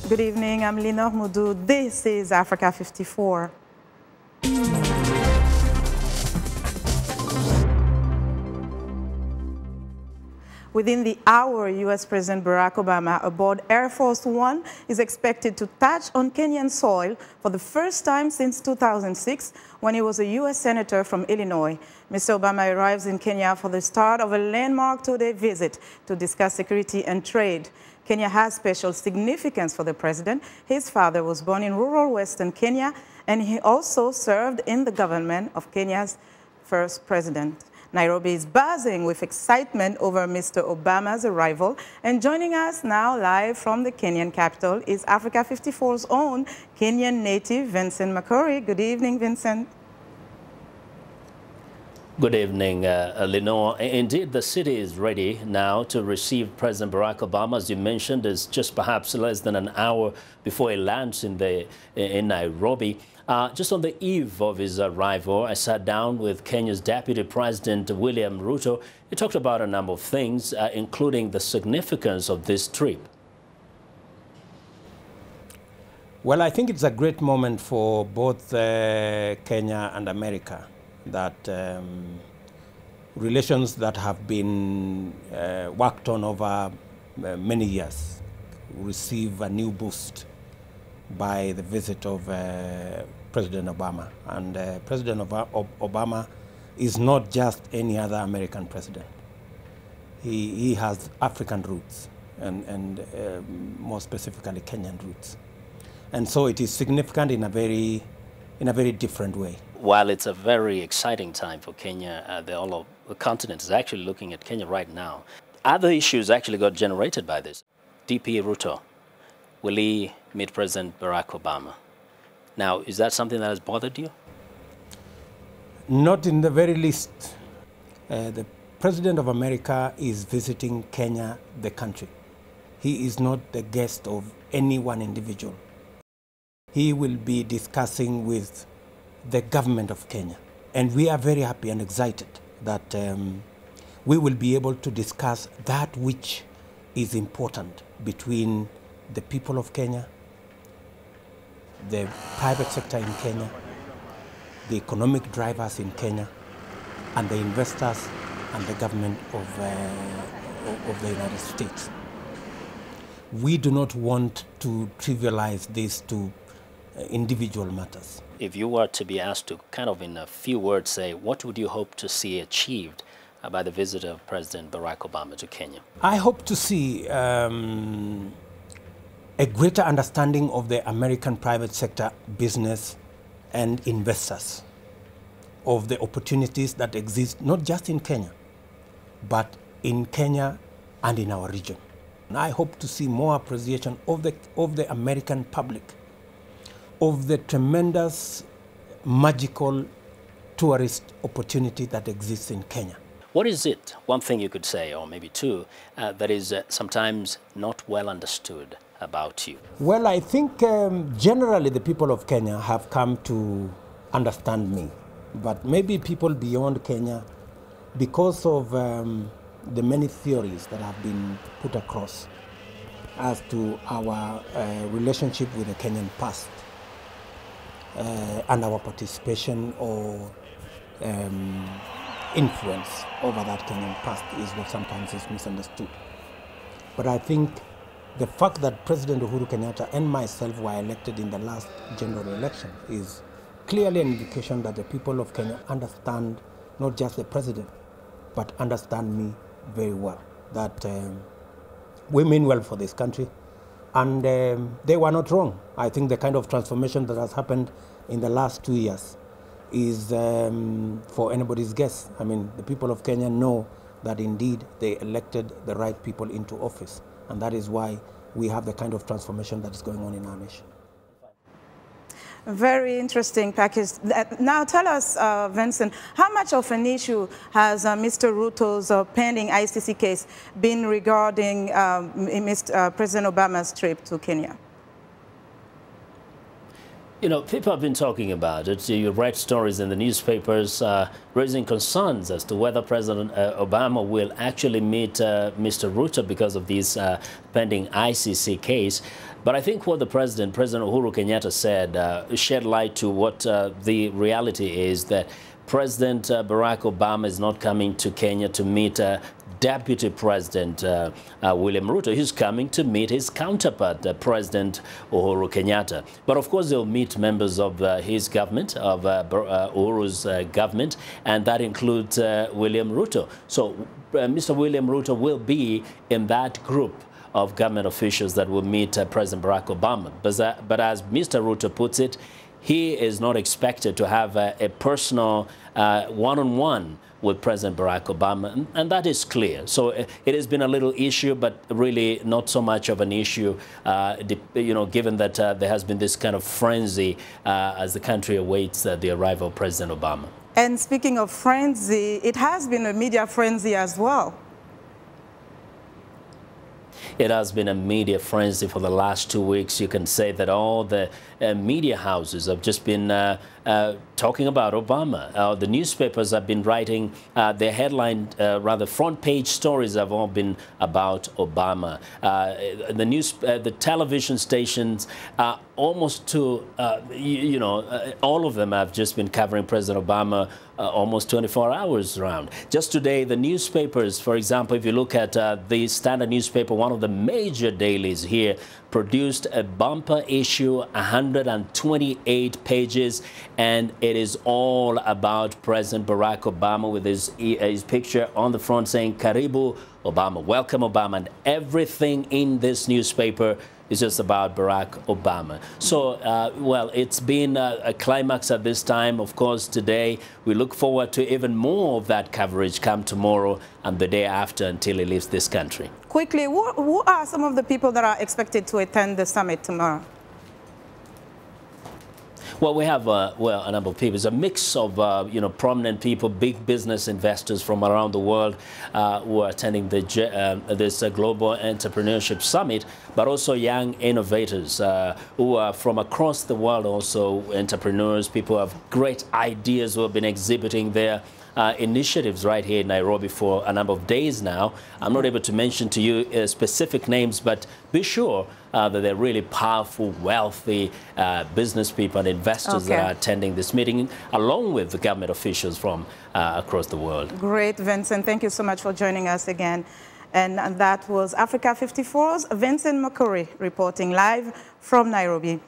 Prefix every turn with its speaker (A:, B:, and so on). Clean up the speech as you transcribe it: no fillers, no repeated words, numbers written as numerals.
A: Good evening, I'm Linord Moudou. This is Africa 54. Within the hour, U.S. President Barack Obama aboard Air Force One is expected to touch on Kenyan soil for the first time since 2006, when he was a U.S. Senator from Illinois. Mr. Obama arrives in Kenya for the start of a landmark two-day visit to discuss security and trade. Kenya has special significance for the president. His father was born in rural Western Kenya, and he also served in the government of Kenya's first president. Nairobi is buzzing with excitement over Mr. Obama's arrival. And joining us now live from the Kenyan capital is Africa 54's own Kenyan native, Vincent Makori. Good evening, Vincent.
B: Good evening, Linord. Indeed, the city is ready now to receive President Barack Obama. As you mentioned, it's just perhaps less than an hour before he lands in Nairobi. Just on the eve of his arrival, I sat down with Kenya's Deputy President, William Ruto. He talked about a number of things, including the significance of this trip.
C: Well, I think it's a great moment for both Kenya and America, that relations that have been worked on over many years receive a new boost by the visit of President Obama. And President Obama is not just any other American president. He has African roots and more specifically Kenyan roots. And so it is significant in a very different way.
B: While it's a very exciting time for Kenya, the continent is actually looking at Kenya right now. Other issues actually got generated by this. DP Ruto, will he meet President Barack Obama? Now, is that something that has bothered you?
C: Not in the very least. The President of America is visiting Kenya, the country. He is not the guest of any one individual. He will be discussing with the government of Kenya. And we are very happy and excited that we will be able to discuss that which is important between the people of Kenya, the private sector in Kenya, the economic drivers in Kenya, and the investors and the government of the United States. We do not want to trivialize this to individual matters.
B: If you were to be asked to kind of in a few words say, what would you hope to see achieved by the visit of President Barack Obama to Kenya?
C: I hope to see a greater understanding of the American private sector business and investors, of the opportunities that exist not just in Kenya, but in Kenya and in our region. And I hope to see more appreciation of the American public of the tremendous, magical tourist opportunity that exists in Kenya.
B: What is it, one thing you could say, or maybe two, that is sometimes not well understood about you?
C: Well, I think generally the people of Kenya have come to understand me, but maybe people beyond Kenya, because of the many theories that have been put across as to our relationship with the Kenyan past, and our participation or influence over that Kenyan past is what sometimes is misunderstood. But I think the fact that President Uhuru Kenyatta and myself were elected in the last general election is clearly an indication that the people of Kenya understand not just the president, but understand me very well, that we mean well for this country. And they were not wrong. I think the kind of transformation that has happened in the last 2 years is for anybody's guess. I mean, the people of Kenya know that indeed they elected the right people into office. And that is why we have the kind of transformation that is going on in our nation.
A: Very interesting package. Now tell us, Vincent, how much of an issue has Mr. Ruto's pending ICC case been regarding President Obama's trip to Kenya?
B: You know, people have been talking about it. You read stories in the newspapers raising concerns as to whether President Obama will actually meet Mr. Ruto because of this pending ICC case. But I think what President Uhuru Kenyatta said shed light to what the reality is, that President Barack Obama is not coming to Kenya to meet Deputy President William Ruto. He's coming to meet his counterpart, President Uhuru Kenyatta. But of course, they'll meet members of his government, of Uhuru's government, and that includes William Ruto. So Mr. William Ruto will be in that group of government officials that will meet President Barack Obama. But as Mr. Ruto puts it, he is not expected to have a personal one-on-one with President Barack Obama, and that is clear. So it has been a little issue, but really not so much of an issue, you know, given that there has been this kind of frenzy as the country awaits the arrival of President Obama.
A: And speaking of frenzy, it has been a media frenzy as well.
B: It has been a media frenzy for the last 2 weeks. You can say that all the media houses have just been talking about Obama. The newspapers have been writing their headline, rather front page stories have all been about Obama. The television stations, almost to, you know, all of them have just been covering President Obama almost 24 hours around. Just today, the newspapers, for example, if you look at the Standard newspaper, one of the major dailies here, produced a bumper issue, 128 pages, and it is all about President Barack Obama with his picture on the front saying, "Karibu Obama," welcome Obama, and everything in this newspaper is just about Barack Obama. So, well, it's been a climax at this time. Of course, today we look forward to even more of that coverage come tomorrow and the day after until he leaves this country.
A: Quickly, who are some of the people that are expected to attend the summit tomorrow?
B: Well, we have well, a number of people. It's a mix of you know, prominent people, big business investors from around the world who are attending this Global Entrepreneurship Summit, but also young innovators who are from across the world, also entrepreneurs, people who have great ideas who have been exhibiting their initiatives right here in Nairobi for a number of days now. I'm not able to mention to you specific names, but be sure that they're really powerful, wealthy business people and investors that are attending this meeting, along with the government officials from across the world.
A: Great, Vincent. Thank you so much for joining us again. And that was Africa 54's Vincent Makori reporting live from Nairobi.